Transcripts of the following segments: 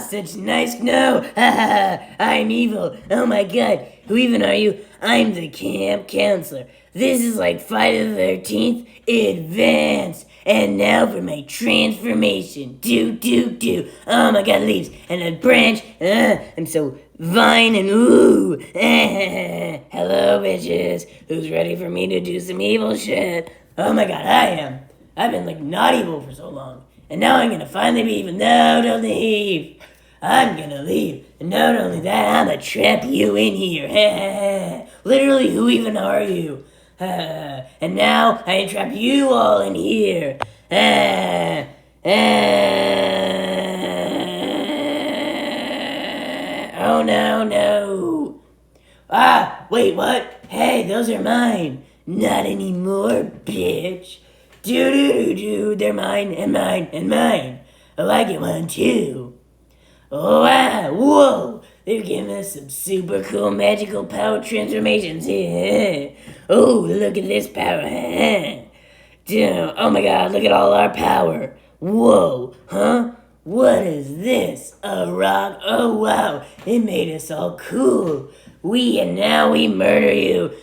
such nice no. Ha ha ha. I'm evil. Oh my god. Who even are you? I'm the camp counselor. This is like Friday the 13th advanced. And now for my transformation. Do. Oh my god, leaves. And a branch. I'm so vine and ooh. Hello, bitches. Who's ready for me to do some evil shit? Oh my god, I am. I've been like not evil for so long. And now I'm gonna finally be evil. No, don't leave. I'm gonna leave. And not only that, I'm gonna trap you in here. Literally, who even are you? And now I entrap you all in here. Oh no. Ah, wait, what? Hey, those are mine. Not anymore, bitch. Do, they're mine and mine and mine. Oh, I get one too. Oh, wow, whoa. They're giving us some super cool magical power transformations. Oh, look at this power. Damn, oh my god, look at all our power. Whoa, huh? What is this? A rock? Oh wow, it made us all cool. And now we murder you.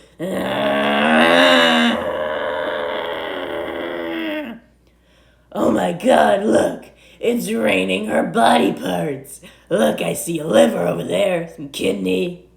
Oh my god, look. It's raining her body parts. Look, I see a liver over there, some kidney.